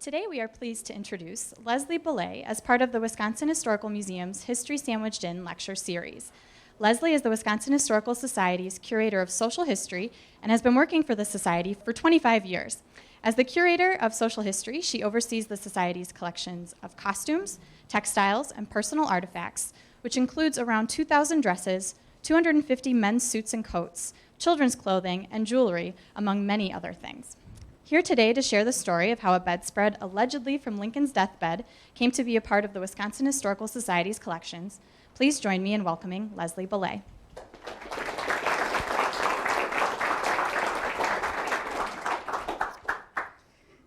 Today we are pleased to introduce Leslie Belay as part of the Wisconsin Historical Museum's History Sandwiched In lecture series. Leslie is the Wisconsin Historical Society's curator of social history and has been working for the Society for 25 years. As the curator of social history, she oversees the Society's collections of costumes, textiles, and personal artifacts, which includes around 2,000 dresses, 250 men's suits and coats, children's clothing, and jewelry, among many other things. Here today to share the story of how a bedspread allegedly from Lincoln's deathbed came to be a part of the Wisconsin Historical Society's collections, please join me in welcoming Leslie Belay.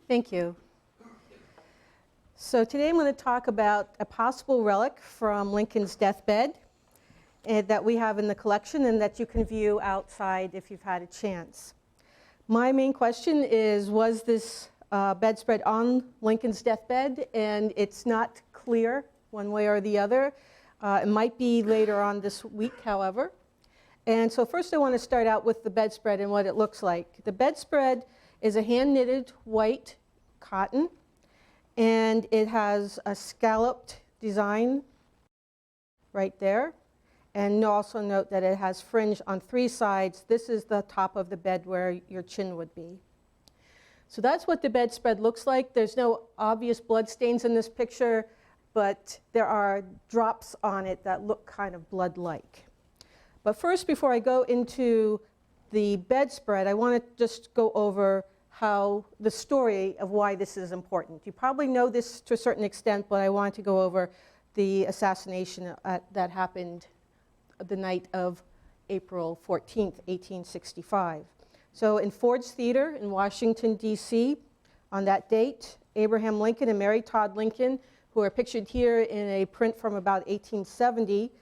Thank you. So today I'm going to talk about a possible relic from Lincoln's deathbed that we have in the collection and that you can view outside if you've had a chance. My main question is, was this bedspread on Lincoln's deathbed? And it's not clear one way or the other. It might be later on this week, however. And so first I want to start out with the bedspread and what it looks like. The bedspread is a hand-knitted white cotton, and it has a scalloped design right there. And also note that it has fringe on 3 sides. This is the top of the bed where your chin would be. So that's what the bedspread looks like. There's no obvious blood stains in this picture, but there are drops on it that look kind of blood-like. But first, before I go into the bedspread, I want to just go over how the story of why this is important. You probably know this to a certain extent, but I want to go over the assassination that happened the night of April 14th, 1865. So in Ford's Theater in Washington, D.C., on that date, Abraham Lincoln and Mary Todd Lincoln, who are pictured here in a print from about 1870,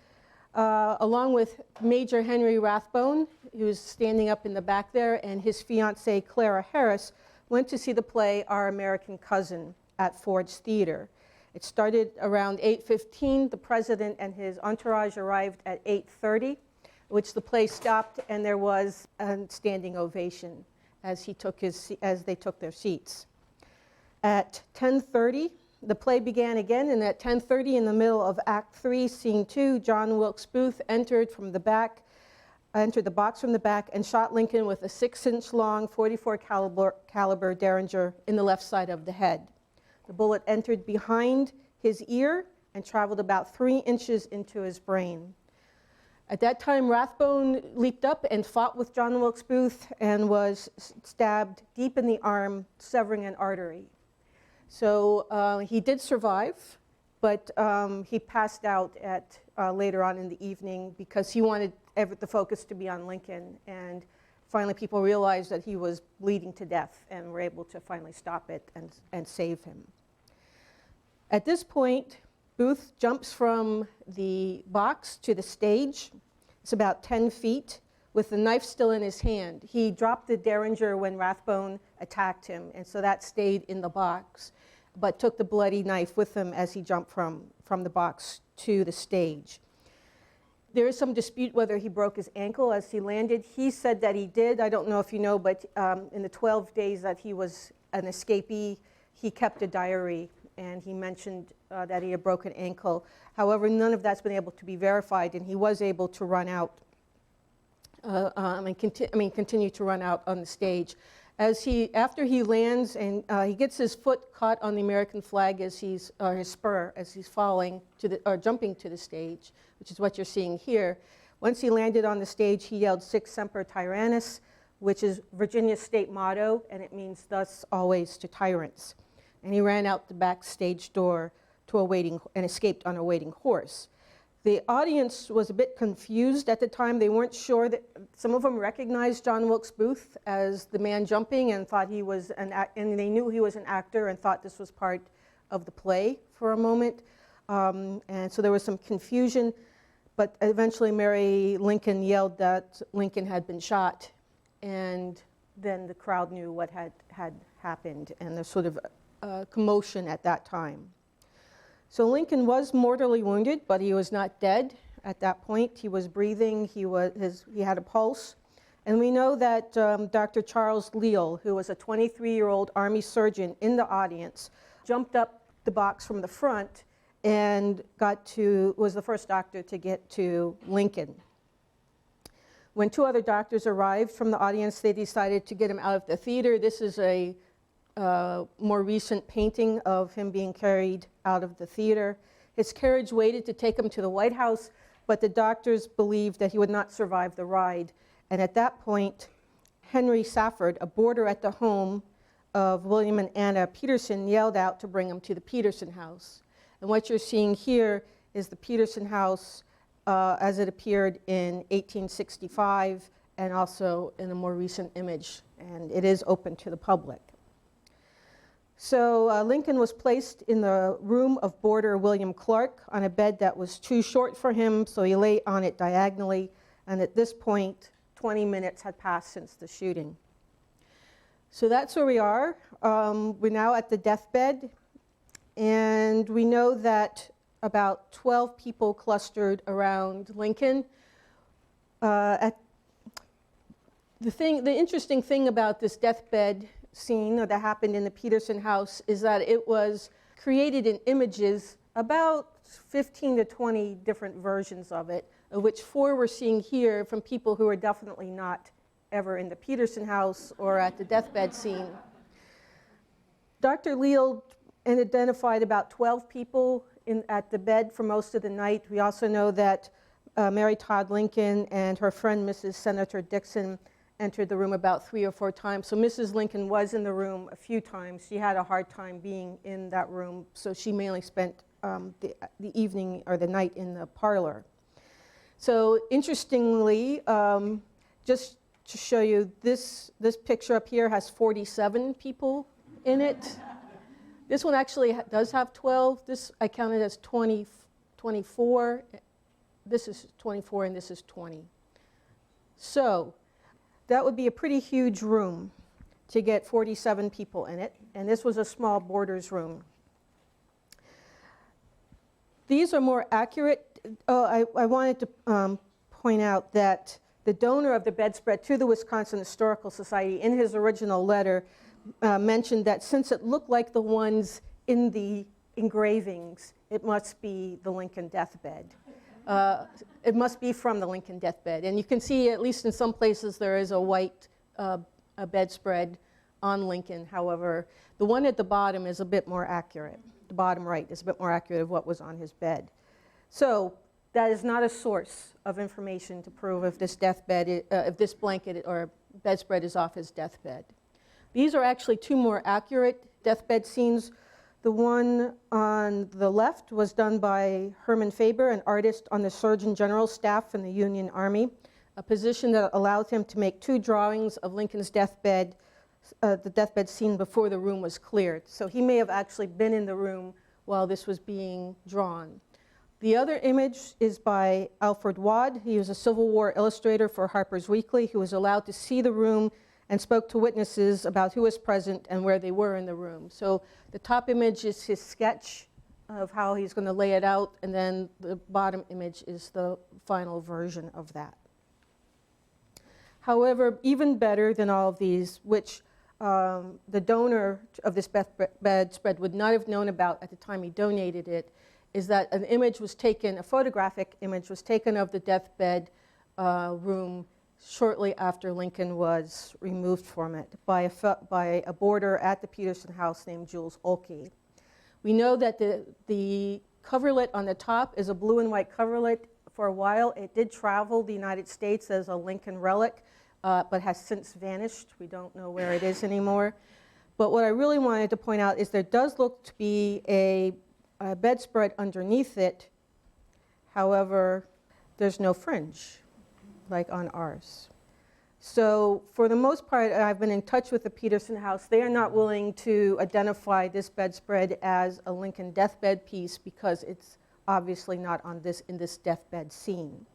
along with Major Henry Rathbone, who's standing up in the back there, and his fiancée Clara Harris, went to see the play Our American Cousin at Ford's Theater. It started around 8:15. The president and his entourage arrived at 8:30, which the play stopped, and there was a standing ovation as they took their seats. At 10:30, the play began again, and at 10:30, in the middle of Act 3, Scene 2, John Wilkes Booth entered the box from the back and shot Lincoln with a 6-inch long 44 caliber Derringer in the left side of the head. The bullet entered behind his ear and traveled about 3 inches into his brain. At that time, Rathbone leaped up and fought with John Wilkes Booth and was stabbed deep in the arm, severing an artery. So he did survive, but he passed out later on in the evening because he wanted the focus to be on Lincoln. And finally, people realized that he was bleeding to death and were able to finally stop it and save him. At this point, Booth jumps from the box to the stage. It's about 10 feet with the knife still in his hand. He dropped the Derringer when Rathbone attacked him, and so that stayed in the box, but took the bloody knife with him as he jumped from the box to the stage. There is some dispute whether he broke his ankle as he landed. He said that he did. I don't know if you know, but in the 12 days that he was an escapee, he kept a diary, and he mentioned that he had broken ankle. However, none of that's been able to be verified, and he was able to run out continue to run out on the stage. After he lands and he gets his foot caught on the American flag his spur as he's jumping to the stage, which is what you're seeing here. Once he landed on the stage, he yelled "Sic Semper Tyrannis," which is Virginia's state motto, and it means "thus always to tyrants." And he ran out the backstage door and escaped on a waiting horse. The audience was a bit confused at the time. They weren't sure that some of them recognized John Wilkes Booth as the man jumping and thought he was and they knew he was an actor and thought this was part of the play for a moment. And so there was some confusion, but eventually Mary Lincoln yelled that Lincoln had been shot, and then the crowd knew what had happened, and there's sort of commotion at that time. So Lincoln was mortally wounded, but he was not dead at that point. He was breathing, he had a pulse, And we know that Dr. Charles Leal, who was a 23-year-old Army surgeon in the audience, jumped up the box from the front and was the first doctor to get to Lincoln. When two other doctors arrived from the audience, they decided to get him out of the theater. This is a more recent painting of him being carried out of the theater. His carriage waited to take him to the White House, but the doctors believed that he would not survive the ride. And at that point, Henry Safford, a boarder at the home of William and Anna Peterson, yelled out to bring him to the Peterson House. And what you're seeing here is the Peterson House as it appeared in 1865, and also in a more recent image, and it is open to the public. So Lincoln was placed in the room of boarder William Clark on a bed that was too short for him, so he lay on it diagonally, and at this point, 20 minutes had passed since the shooting. So that's where we are. We're now at the deathbed, and we know that about 12 people clustered around Lincoln. The interesting thing about this deathbed scene that happened in the Peterson house is that it was created in images, about 15 to 20 different versions of it, of which 4 we're seeing here from people who are definitely not ever in the Peterson house or at the deathbed scene. Dr. Leal identified about 12 people at the bed for most of the night. We also know that Mary Todd Lincoln and her friend Mrs. Senator Dixon entered the room about 3 or 4 times. So Mrs. Lincoln was in the room a few times. She had a hard time being in that room, so she mainly spent the evening or the night in the parlor. So interestingly, just to show you, this picture up here has 47 people in it. This one actually does have 12. This I counted as 24. This is 24 and this is 20. So that would be a pretty huge room to get 47 people in it. And this was a small boarder's room. These are more accurate. I wanted to point out that the donor of the bedspread to the Wisconsin Historical Society in his original letter mentioned that since it looked like the ones in the engravings, it must be the Lincoln deathbed. It must be from the Lincoln deathbed. And you can see, at least in some places, there is a white a bedspread on Lincoln. However, the one at the bottom is a bit more accurate. The bottom right is a bit more accurate of what was on his bed. So that is not a source of information to prove if this deathbed, if this blanket or bedspread is off his deathbed. These are actually 2 more accurate deathbed scenes. The one on the left was done by Herman Faber, an artist on the Surgeon General's staff in the Union Army, a position that allowed him to make 2 drawings of Lincoln's deathbed, the deathbed scene before the room was cleared. So he may have actually been in the room while this was being drawn. The other image is by Alfred Waud. He was a Civil War illustrator for Harper's Weekly who was allowed to see the room and spoke to witnesses about who was present and where they were in the room. So the top image is his sketch of how he's going to lay it out, and then the bottom image is the final version of that. However, even better than all of these, which the donor of this bedspread would not have known about at the time he donated it, is that an image was taken, a photographic image was taken of the deathbed room shortly after Lincoln was removed from it by a boarder at the Peterson house named Jules Olkey. We know that the coverlet on the top is a blue and white coverlet. For a while, it did travel the United States as a Lincoln relic, but has since vanished. We don't know where it is anymore. But what I really wanted to point out is there does look to be a bedspread underneath it. However, there's no fringe like on ours. So for the most part, I've been in touch with the Peterson house. They are not willing to identify this bedspread as a Lincoln deathbed piece because it's obviously not in this deathbed scene.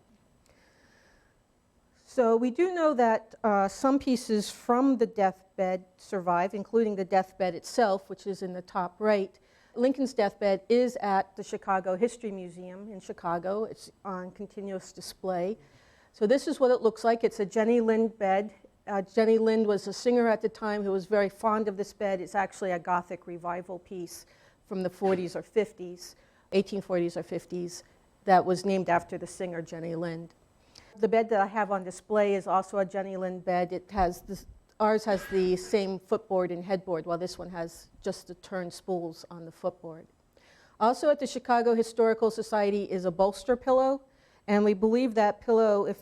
So we do know that some pieces from the deathbed survive, including the deathbed itself, which is in the top right. Lincoln's deathbed is at the Chicago History Museum in Chicago. It's on continuous display. So this is what it looks like. It's a Jenny Lind bed. Jenny Lind was a singer at the time who was very fond of this bed. It's actually a Gothic revival piece from the 40s or 50s, 1840s or 50s, that was named after the singer Jenny Lind. The bed that I have on display is also a Jenny Lind bed. It has this, ours has the same footboard and headboard, while this one has just the turn spools on the footboard. Also at the Chicago Historical Society is a bolster pillow. And we believe that pillow,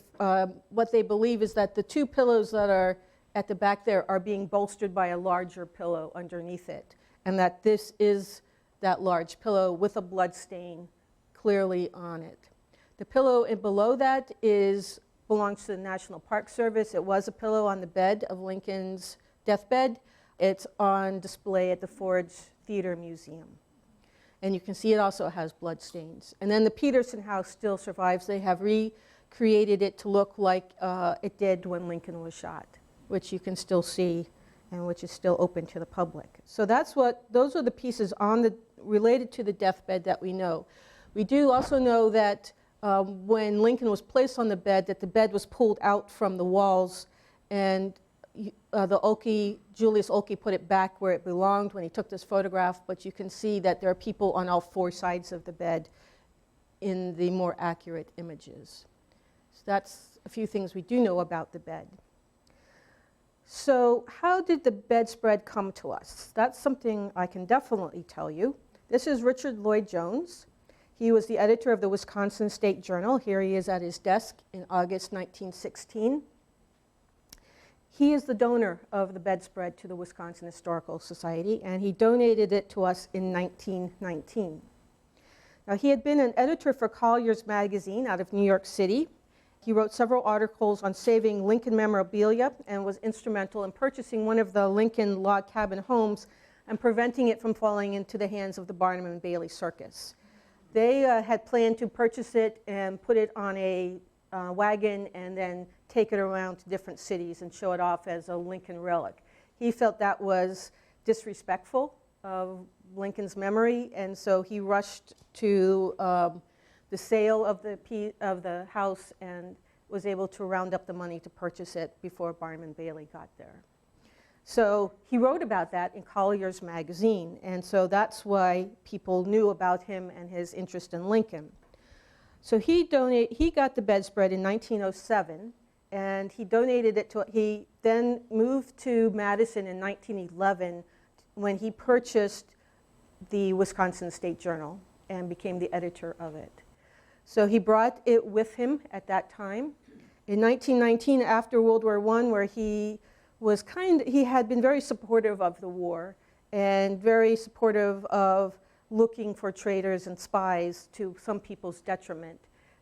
what they believe is that the two pillows that are at the back there are being bolstered by a larger pillow underneath it. And that this is that large pillow with a blood stain clearly on it. The pillow below that belongs to the National Park Service. It was a pillow on the bed of Lincoln's deathbed. It's on display at the Ford Theater Museum. And you can see it also has blood stains. And then the Peterson house still survives. They have recreated it to look like it did when Lincoln was shot, which you can still see and which is still open to the public. So those are the pieces related to the deathbed that we know. We do also know that when Lincoln was placed on the bed, that the bed was pulled out from the walls, and Julius Olkey put it back where it belonged when he took this photograph, but you can see that there are people on all four sides of the bed in the more accurate images. So that's a few things we do know about the bed. So how did the bedspread come to us? That's something I can definitely tell you. This is Richard Lloyd Jones. He was the editor of the Wisconsin State Journal. Here he is at his desk in August 1916. He is the donor of the bedspread to the Wisconsin Historical Society, and he donated it to us in 1919. Now, he had been an editor for Collier's Magazine out of New York City. He wrote several articles on saving Lincoln memorabilia and was instrumental in purchasing one of the Lincoln log cabin homes and preventing it from falling into the hands of the Barnum and Bailey Circus. They had planned to purchase it and put it on a wagon and then take it around to different cities and show it off as a Lincoln relic. He felt that was disrespectful of Lincoln's memory, and so he rushed to the sale of the house and was able to round up the money to purchase it before Barnum and Bailey got there. So he wrote about that in Collier's Magazine, and so that's why people knew about him and his interest in Lincoln. So he got the bedspread in 1907, and he then moved to Madison in 1911 when he purchased the Wisconsin State Journal and became the editor of it. So he brought it with him at that time. In 1919, after World War I, where he had been very supportive of the war and very supportive of looking for traitors and spies to some people's detriment.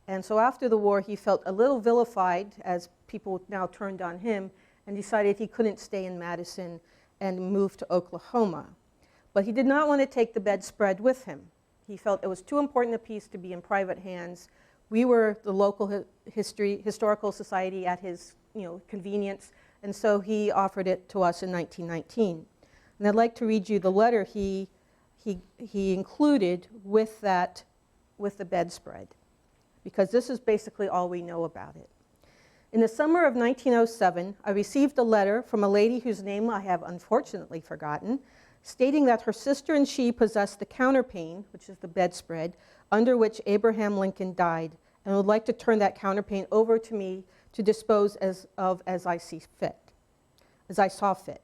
And so after the war, he felt a little vilified as people now turned on him and decided he couldn't stay in Madison and moved to Oklahoma. But he did not want to take the bedspread with him. He felt it was too important a piece to be in private hands. We were the local historical society at his convenience, and so he offered it to us in 1919. And I'd like to read you the letter he included with the bedspread, because this is basically all we know about it. In the summer of 1907, I received a letter from a lady whose name I have unfortunately forgotten, stating that her sister and she possessed the counterpane, which is the bedspread, under which Abraham Lincoln died, and would like to turn that counterpane over to me to dispose as I saw fit.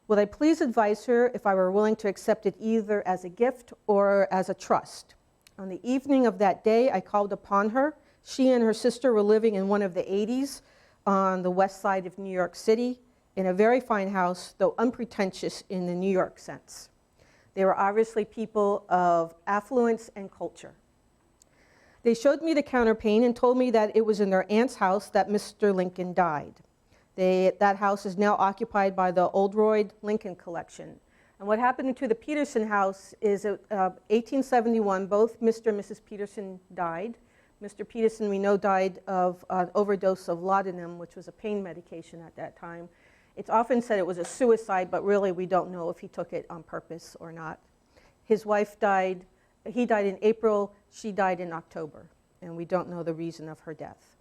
Would I please advise her if I were willing to accept it either as a gift or as a trust? On the evening of that day, I called upon her. She and her sister were living in one of the 80s on the west side of New York City in a very fine house, though unpretentious in the New York sense. They were obviously people of affluence and culture. They showed me the counterpane and told me that it was in their aunt's house that Mr. Lincoln died. That house is now occupied by the Oldroyd Lincoln Collection. And what happened to the Peterson house is in 1871, both Mr. and Mrs. Peterson died. Mr. Peterson, we know, died of an overdose of laudanum, which was a pain medication at that time. It's often said it was a suicide, but really we don't know if he took it on purpose or not. His wife died, he died in April, she died in October, and we don't know the reason of her death.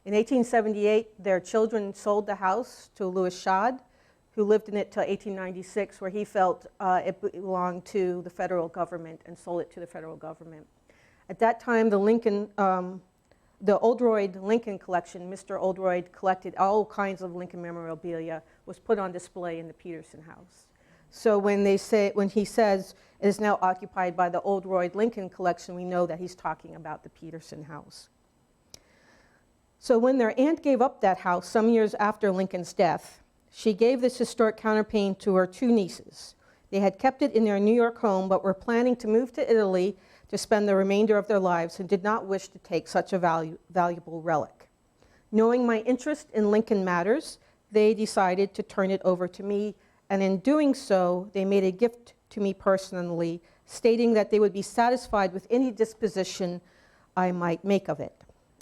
In 1878, their children sold the house to Louis Schad, who lived in it till 1896, where he felt it belonged to the federal government and sold it to the federal government. At that time, the Oldroyd Lincoln collection, Mr. Oldroyd collected all kinds of Lincoln memorabilia, was put on display in the Peterson House. So when he says it is now occupied by the Oldroyd Lincoln collection, we know that he's talking about the Peterson House. So when their aunt gave up that house some years after Lincoln's death, she gave this historic counterpane to her two nieces. They had kept it in their New York home, but were planning to move to Italy to spend the remainder of their lives and did not wish to take such a valuable relic. Knowing my interest in Lincoln matters, they decided to turn it over to me, and in doing so, they made a gift to me personally, stating that they would be satisfied with any disposition I might make of it.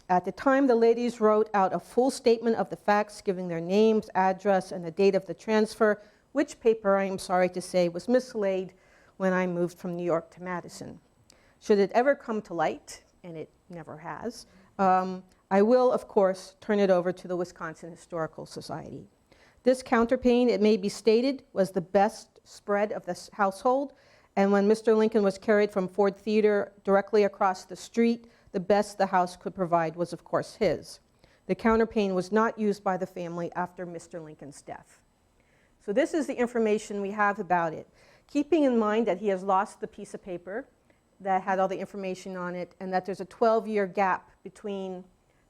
At the time, the ladies wrote out a full statement of the facts, giving their names, address, and the date of the transfer, which paper, I am sorry to say, was mislaid when I moved from New York to Madison. Should it ever come to light, and it never has, I will, of course, turn it over to the Wisconsin Historical Society. This counterpane, it may be stated, was the best spread of the household, and when Mr. Lincoln was carried from Ford Theater directly across the street, the best the house could provide was, of course, his. The counterpane was not used by the family after Mr. Lincoln's death. So this is the information we have about it. Keeping in mind that he has lost the piece of paper that had all the information on it, and that there's a 12-year gap between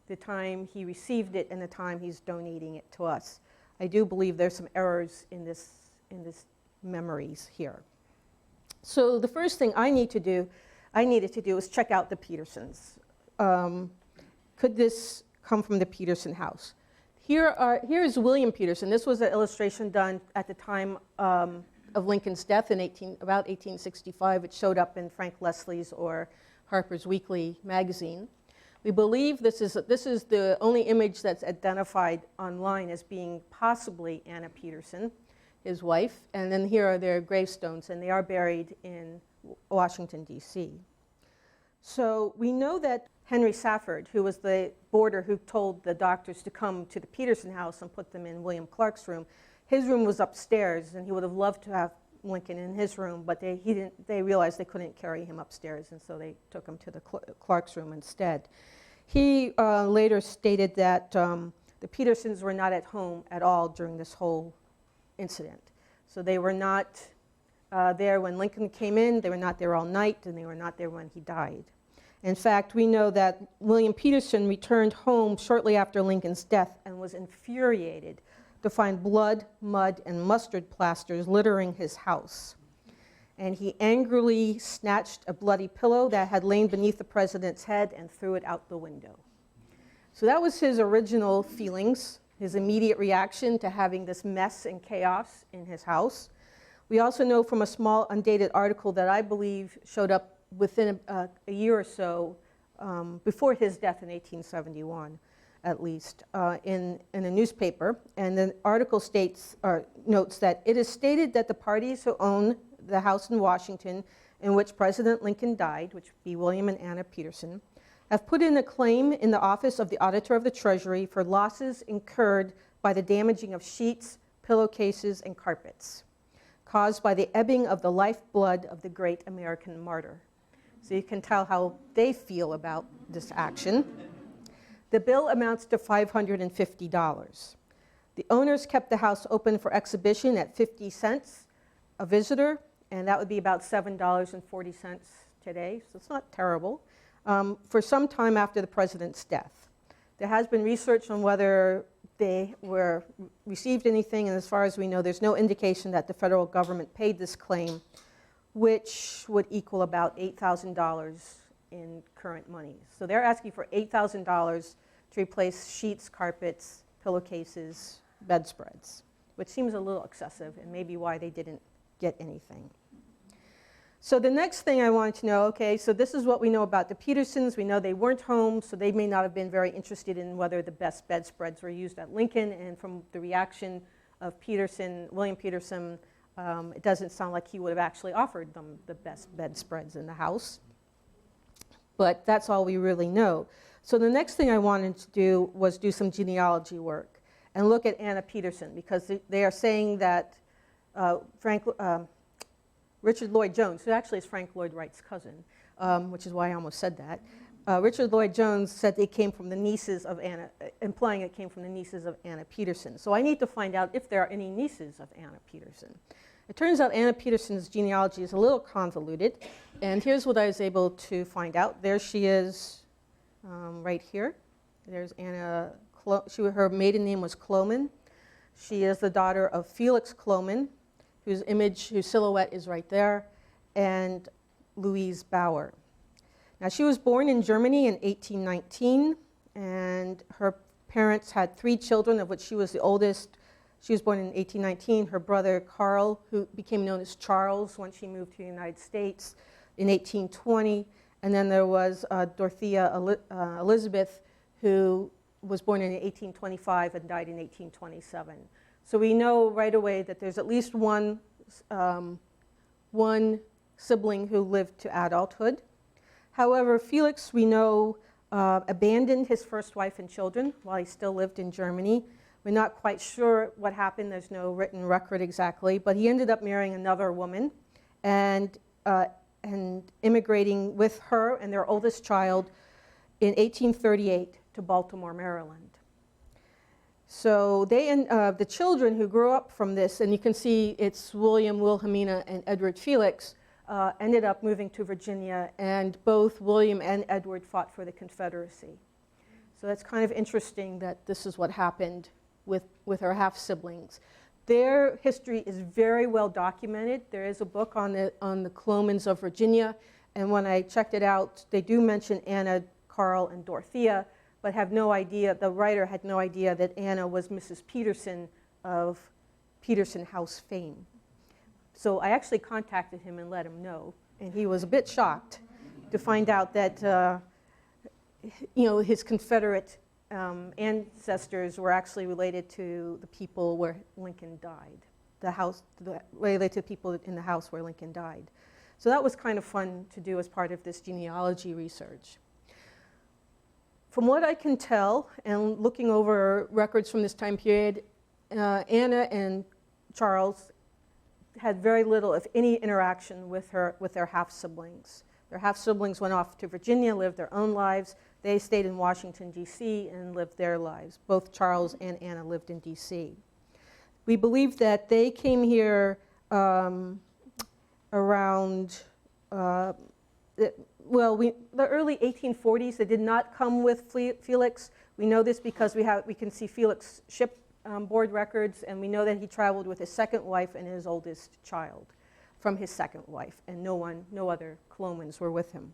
the time he received it and the time he's donating it to us. I do believe there's some errors in this memories here. So the first thing I needed to do is check out the Petersons. Could this come from the Peterson house? Here is William Peterson. This was an illustration done at the time of Lincoln's death in about 1865. It showed up in Frank Leslie's or Harper's Weekly magazine. We believe this is the only image that's identified online as being possibly Anna Peterson, his wife. And then here are their gravestones, and they are buried in Washington, D.C. So we know that Henry Safford, who was the boarder who told the doctors to come to the Peterson house and put them in William Clark's room, his room was upstairs, and he would have loved to have Lincoln in his room, but they realized they couldn't carry him upstairs, and so they took him to the Clark's room instead. He later stated that the Petersons were not at home at all during this whole incident. So they were not there when Lincoln came in, they were not there all night, and they were not there when he died. In fact, we know that William Peterson returned home shortly after Lincoln's death and was infuriated to find blood, mud, and mustard plasters littering his house. And he angrily snatched a bloody pillow that had lain beneath the president's head and threw it out the window. So that was his original feelings, his immediate reaction to having this mess and chaos in his house. We also know from a small undated article that I believe showed up within a year or so before his death in 1871, at least, in a newspaper. And the article notes that it is stated that the parties who own the house in Washington in which President Lincoln died, which would be William and Anna Peterson, have put in a claim in the office of the Auditor of the Treasury for losses incurred by the damaging of sheets, pillowcases, and carpets, caused by the ebbing of the lifeblood of the great American martyr. So you can tell how they feel about this action. The bill amounts to $550. The owners kept the house open for exhibition at 50 cents a visitor, and that would be about $7.40 today, so it's not terrible, for some time after the president's death. There has been research on whether they received anything, and as far as we know, there's no indication that the federal government paid this claim, which would equal about $8,000 in current money. So they're asking for $8,000 to replace sheets, carpets, pillowcases, bedspreads, which seems a little excessive and maybe why they didn't get anything. So the next thing I wanted to know, okay, so this is what we know about the Petersons. We know they weren't home, so they may not have been very interested in whether the best bedspreads were used at Lincoln, and from the reaction of William Peterson, it doesn't sound like he would have actually offered them the best bedspreads in the house. But that's all we really know. So the next thing I wanted to do was do some genealogy work and look at Anna Peterson, because they are saying that Richard Lloyd Jones, who actually is Frank Lloyd Wright's cousin, which is why I almost said that, Richard Lloyd Jones said they came from the nieces of Anna, implying it came from the nieces of Anna Peterson. So I need to find out if there are any nieces of Anna Peterson. It turns out Anna Peterson's genealogy is a little convoluted, and here's what I was able to find out. There she is right here. There's Anna, her maiden name was Cloman. She is the daughter of Felix Cloman, whose silhouette is right there, and Louise Bauer. Now, she was born in Germany in 1819, and her parents had 3 children, of which she was the oldest. She was born in 1819. Her brother Carl, who became known as Charles when she moved to the United States in 1820. And then there was Dorothea Elizabeth, who was born in 1825 and died in 1827. So we know right away that there's at least one sibling who lived to adulthood. However, Felix, we know, abandoned his first wife and children while he still lived in Germany. We're not quite sure what happened. There's no written record exactly. But he ended up marrying another woman and immigrating with her and their oldest child in 1838 to Baltimore, Maryland. So the children who grew up from this, and you can see it's William, Wilhelmina, and Edward Felix, ended up moving to Virginia, and both William and Edward fought for the Confederacy. So that's kind of interesting that this is what happened with her half-siblings. Their history is very well documented. There is a book on the Clomans of Virginia, and when I checked it out, they do mention Anna, Carl, and Dorothea, but have no idea, the writer had no idea that Anna was Mrs. Peterson of Peterson House fame. So I actually contacted him and let him know, and he was a bit shocked to find out that his Confederate ancestors were actually related to the people where Lincoln died, related to people in the house where Lincoln died. So that was kind of fun to do as part of this genealogy research. From what I can tell, and looking over records from this time period, Anna and Charles had very little, if any, interaction with their half-siblings. Their half-siblings went off to Virginia, lived their own lives. They stayed in Washington, D.C., and lived their lives. Both Charles and Anna lived in D.C. We believe that they came here around, the early 1840s. They did not come with Felix. We know this because we can see Felix shipboard records, and we know that he traveled with his second wife and his oldest child from his second wife, and no other Clomans were with him.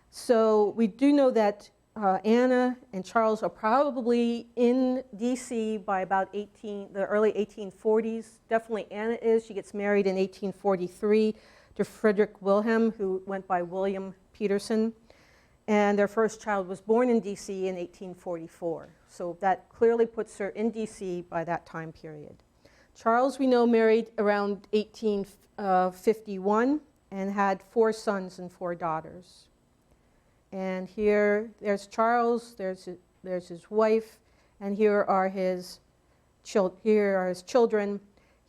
So we do know that Anna and Charles are probably in D.C. by about the early 1840s. Definitely Anna is. She gets married in 1843 to Frederick Wilhelm, who went by William Peterson. And their first child was born in D.C. in 1844. So that clearly puts her in D.C. by that time period. Charles, we know, married around 1851 and had 4 sons and 4 daughters. And there's Charles, there's his wife, and here are his children.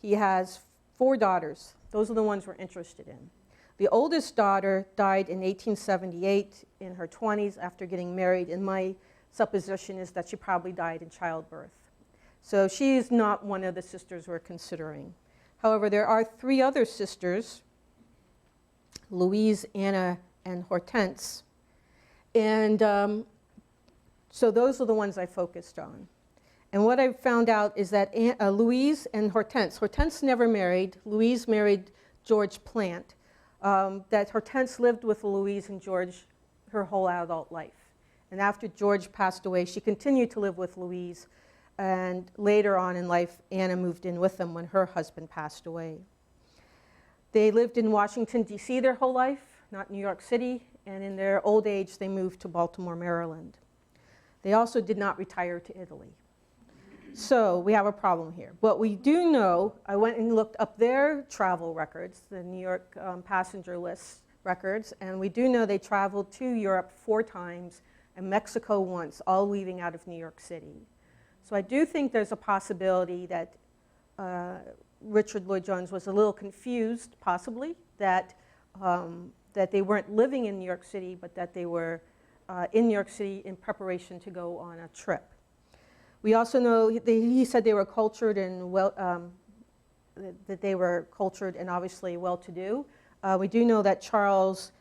He has 4 daughters. Those are the ones we're interested in. The oldest daughter died in 1878 in her 20s after getting married, and my supposition is that she probably died in childbirth. So she's not one of the sisters we're considering. However, there are 3 other sisters, Louise, Anna, and Hortense. And so those are the ones I focused on. And what I found out is that Louise and Hortense never married. Louise married George Plant. That Hortense lived with Louise and George her whole adult life. And after George passed away, she continued to live with Louise. And later on in life, Anna moved in with them when her husband passed away. They lived in Washington, D.C. their whole life, not New York City. And in their old age, they moved to Baltimore, Maryland. They also did not retire to Italy. So we have a problem here. But we do know, I went and looked up their travel records, the New York passenger list records, and we do know they traveled to Europe 4 times and Mexico once, all leaving out of New York City. So I do think there's a possibility that Richard Lloyd Jones was a little confused, possibly, that they weren't living in New York City, but that they were in New York City in preparation to go on a trip. We also know he said they were cultured and that they were cultured and obviously well-to-do. We do know that Charles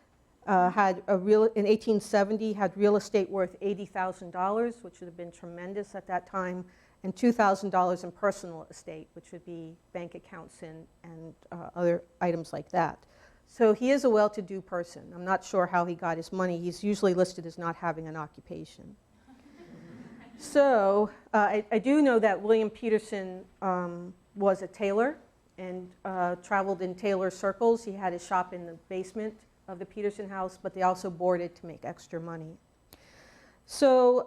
in 1870 had real estate worth $80,000, which would have been tremendous at that time, and $2,000 in personal estate, which would be bank accounts and other items like that. So he is a well-to-do person. I'm not sure how he got his money. He's usually listed as not having an occupation. So I do know that William Peterson was a tailor and traveled in tailor circles. He had his shop in the basement of the Peterson house, but they also boarded to make extra money. So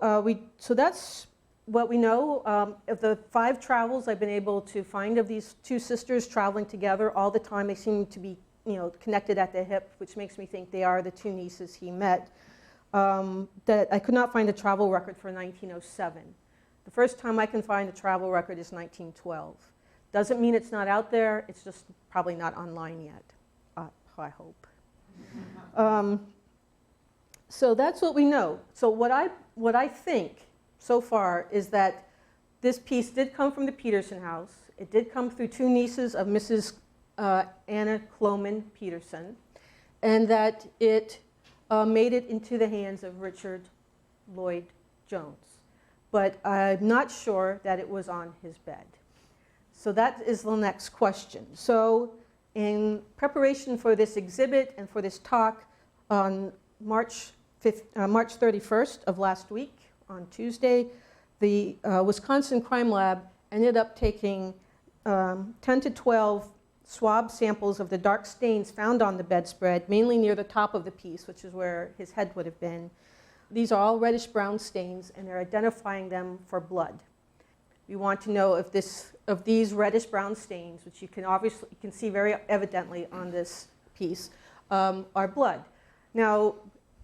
that's what we know. Of the 5 travels I've been able to find of these 2 sisters traveling together all the time, they seem to be connected at the hip, which makes me think they are the 2 nieces he met. That I could not find a travel record for 1907. The first time I can find a travel record is 1912. Doesn't mean it's not out there, it's just probably not online yet, I hope. So that's what we know. So what I think so far is that this piece did come from the Peterson house. It did come through 2 nieces of Mrs. Anna Cloman Peterson, and that it made it into the hands of Richard Lloyd Jones. But I'm not sure that it was on his bed. So that is the next question. So in preparation for this exhibit and for this talk, on March 31st of last week, on Tuesday, the Wisconsin Crime Lab ended up taking 10 to 12 swab samples of the dark stains found on the bedspread, mainly near the top of the piece, which is where his head would have been. These are all reddish-brown stains, and they're identifying them for blood. We want to know if these reddish-brown stains, which you can see very evidently on this piece, are blood. Now,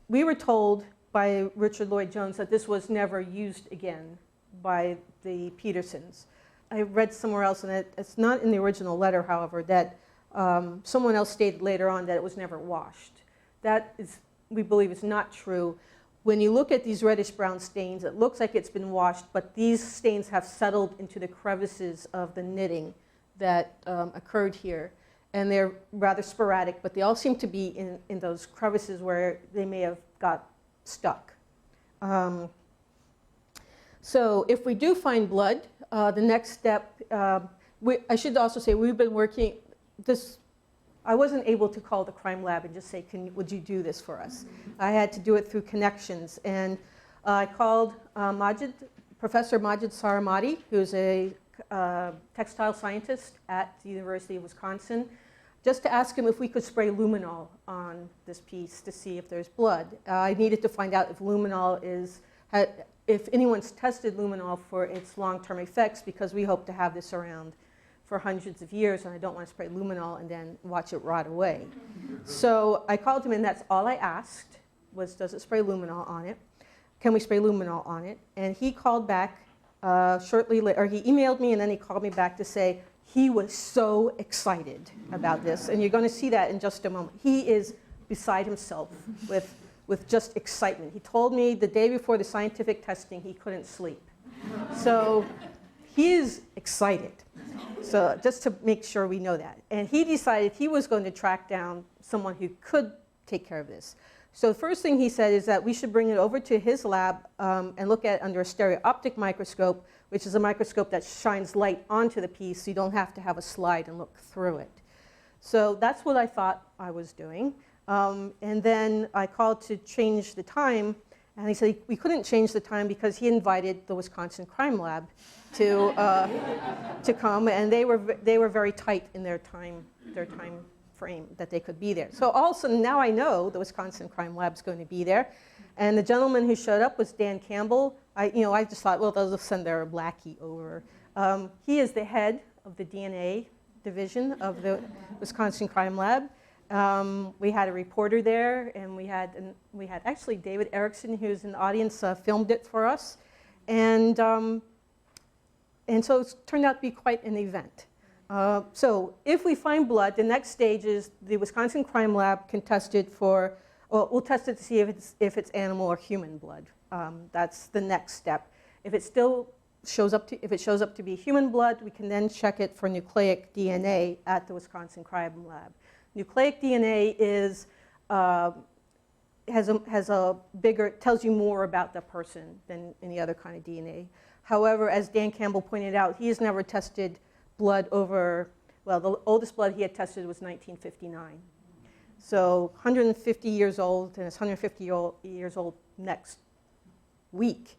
we were told by Richard Lloyd Jones that this was never used again by the Petersons. I read somewhere else, and it's not in the original letter, however, that someone else stated later on that it was never washed. That is, we believe, is not true. When you look at these reddish-brown stains, it looks like it's been washed, but these stains have settled into the crevices of the knitting that occurred here. And they're rather sporadic, but they all seem to be in those crevices where they may have got stuck. So if we do find blood, the next step, I should also say we've been working this. I wasn't able to call the crime lab and just say, would you do this for us? I had to do it through connections. And I called Professor Majid Saramati, who's a textile scientist at the University of Wisconsin, just to ask him if we could spray luminol on this piece to see if there's blood. I needed to find out if luminol if anyone's tested luminol for its long-term effects, because we hope to have this around for hundreds of years, and I don't want to spray luminol and then watch it rot away. So I called him, and that's all I asked was, does it spray luminol on it? Can we spray luminol on it? And he called back shortly later, or he emailed me, and then he called me back to say he was so excited about this. And you're going to see that in just a moment. He is beside himself with just excitement. He told me the day before the scientific testing he couldn't sleep. So he is excited. So just to make sure we know that. And he decided he was going to track down someone who could take care of this. So the first thing he said is that we should bring it over to his lab and look at it under a stereoptic microscope, which is a microscope that shines light onto the piece, so you don't have to have a slide and look through it. So that's what I thought I was doing. And then I called to change the time, and he said we couldn't change the time because he invited the Wisconsin Crime Lab to come, and they were very tight in their time frame that they could be there. So also now I know the Wisconsin Crime Lab's going to be there, and the gentleman who showed up was Dan Campbell. I just thought, well, they'll send their lackey over. He is the head of the DNA division of the Wisconsin Crime Lab. We had a reporter there, and we had actually David Erickson, who's in the audience, filmed it for us. And so it turned out to be quite an event. So if we find blood, the next stage is the Wisconsin Crime Lab can test it for, well, we'll test it to see if it's animal or human blood. That's the next step. If it still shows up to be human blood, we can then check it for nucleic DNA at the Wisconsin Crime Lab. Nucleic DNA tells you more about the person than any other kind of DNA. However, as Dan Campbell pointed out, he has never tested blood over, well, the oldest blood he had tested was 1959. So 150 years old, and it's 150 years old next week.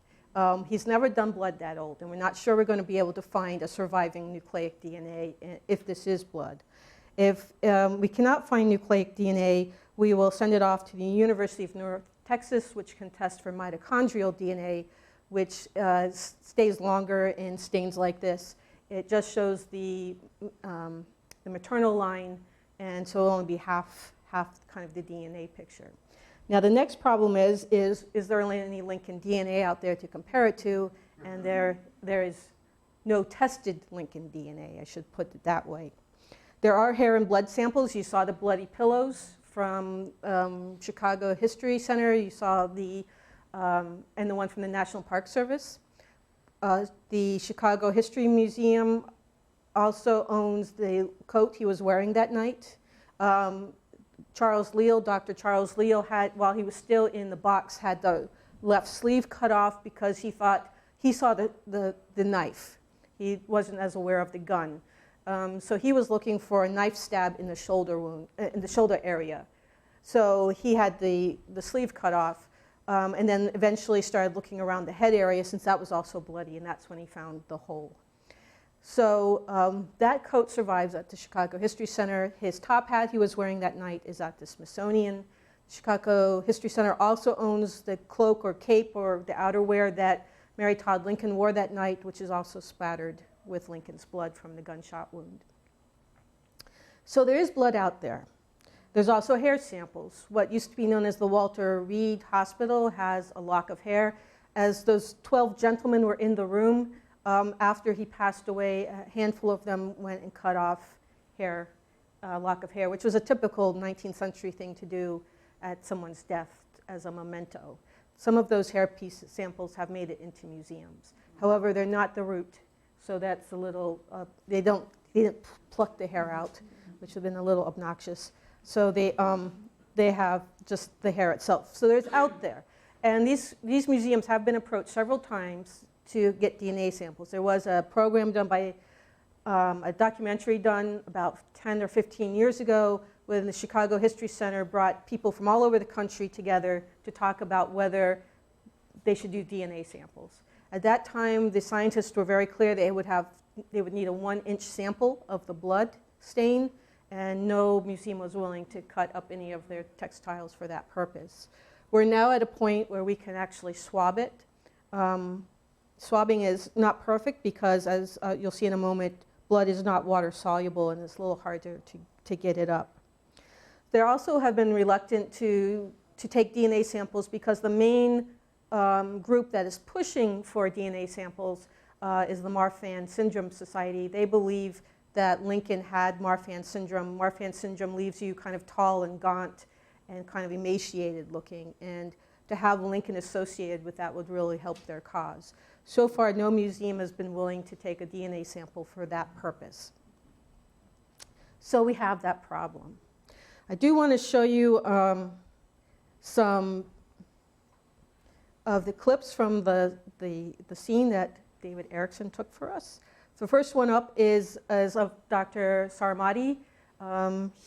He's never done blood that old, and we're not sure we're going to be able to find a surviving nucleic DNA if this is blood. If we cannot find nucleic DNA, we will send it off to the University of North Texas, which can test for mitochondrial DNA, which stays longer in stains like this. It just shows the maternal line, and so it'll only be half kind of the DNA picture. Now the next problem is there any Lincoln DNA out there to compare it to? And there is no tested Lincoln DNA, I should put it that way. There are hair and blood samples. You saw the bloody pillows from Chicago History Center. You saw and the one from the National Park Service. The Chicago History Museum also owns the coat he was wearing that night. Dr. Charles Leal while he was still in the box, had the left sleeve cut off because he thought he saw the knife. He wasn't as aware of the gun. So he was looking for a knife stab in the shoulder wound, in the shoulder area. So he had the sleeve cut off, and then eventually started looking around the head area since that was also bloody, and that's when he found the hole. So that coat survives at the Chicago History Center. His top hat he was wearing that night is at the Smithsonian. Chicago History Center also owns the cloak or cape or the outerwear that Mary Todd Lincoln wore that night, which is also spattered with Lincoln's blood from the gunshot wound. So there is blood out there. There's also hair samples. What used to be known as the Walter Reed Hospital has a lock of hair. As those 12 gentlemen were in the room, after he passed away, a handful of them went and cut off hair, a lock of hair, which was a typical 19th century thing to do at someone's death as a memento. Some of those hair samples have made it into museums. However, they're not the root, so that's a little, they didn't pluck the hair out, which would have been a little obnoxious. So they have just the hair itself. So there's out there. And these museums have been approached several times to get DNA samples. There was a program done by, a documentary done about 10 or 15 years ago when the Chicago History Center brought people from all over the country together to talk about whether they should do DNA samples. At that time, the scientists were very clear they would need a 1-inch sample of the blood stain, and no museum was willing to cut up any of their textiles for that purpose. We're now at a point where we can actually swab it. Swabbing is not perfect because, as you'll see in a moment, blood is not water soluble and it's a little harder to get it up. They also have been reluctant to take DNA samples because the main group that is pushing for DNA samples is the Marfan Syndrome Society. They believe that Lincoln had Marfan syndrome. Marfan syndrome leaves you kind of tall and gaunt and kind of emaciated looking, and to have Lincoln associated with that would really help their cause. So far, no museum has been willing to take a DNA sample for that purpose. So we have that problem. I do want to show you some of the clips from the scene that David Erickson took for us. The first one up is of Dr. Sarmati.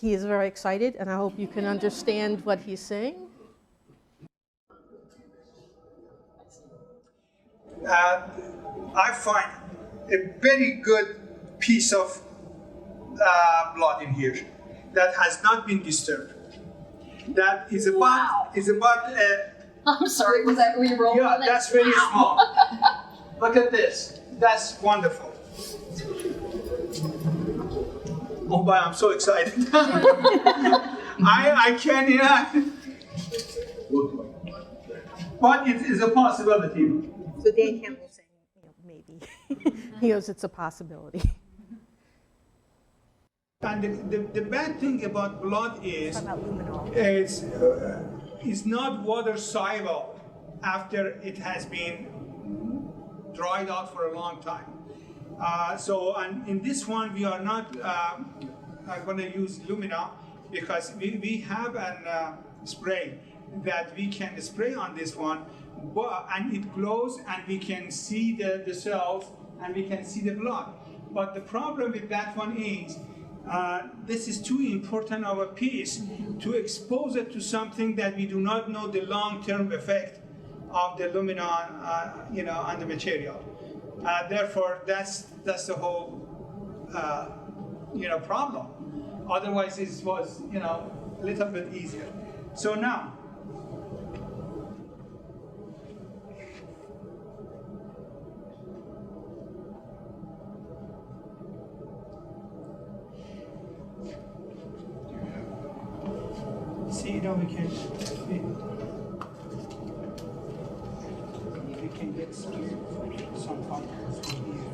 He is very excited, and I hope you can understand what he's saying. I find a very good piece of blood in here that has not been disturbed. That is about, wow. I'm sorry, was that re-roll? Yeah, that's very small. Look at this. That's wonderful. Oh boy, I'm so excited. I can, but it is a possibility. So Dan Campbell saying, maybe. He knows it's a possibility. And the bad thing about blood is Talk about luminol. it's not water soluble after it has been dried out for a long time. And in this one, we are not going to use Lumina because we have a spray that we can spray on this one, and it glows, and we can see the cells, and we can see the blood. But the problem with that one is, this is too important of a piece to expose it to something that we do not know the long-term effect of the lumina, on the material. Therefore, that's the whole, problem. Otherwise, it was, a little bit easier. So now, see, we can get some particles from here.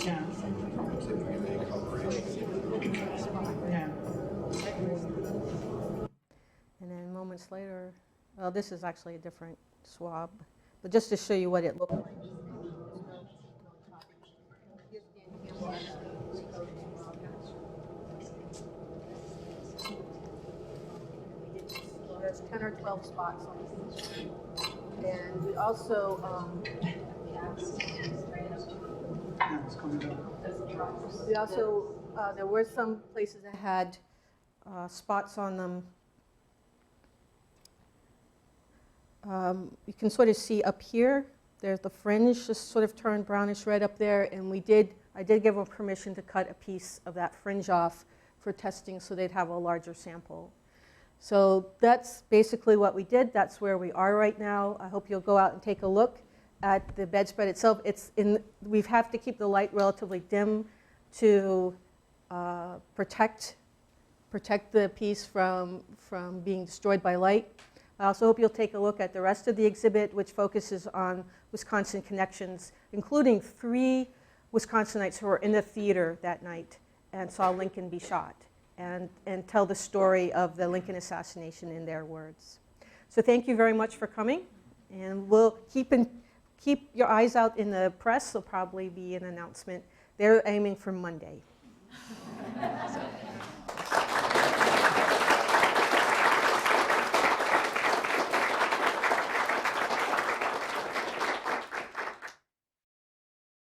Yeah. Yeah. And then moments later, well, this is actually a different swab, but just to show you what it looked like. There's 10 or 12 spots on this. And we also, there were some places that had spots on them. You can sort of see up here, there's the fringe just sort of turned brownish red up there, and I did give them permission to cut a piece of that fringe off for testing so they'd have a larger sample. So that's basically what we did. That's where we are right now. I hope you'll go out and take a look at the bedspread itself. We have to keep the light relatively dim to protect the piece from being destroyed by light. I also hope you'll take a look at the rest of the exhibit, which focuses on Wisconsin connections, including 3 Wisconsinites who were in the theater that night and saw Lincoln be shot, and tell the story of the Lincoln assassination in their words. So thank you very much for coming, and we'll keep your eyes out in the press. There'll probably be an announcement. They're aiming for Monday. So.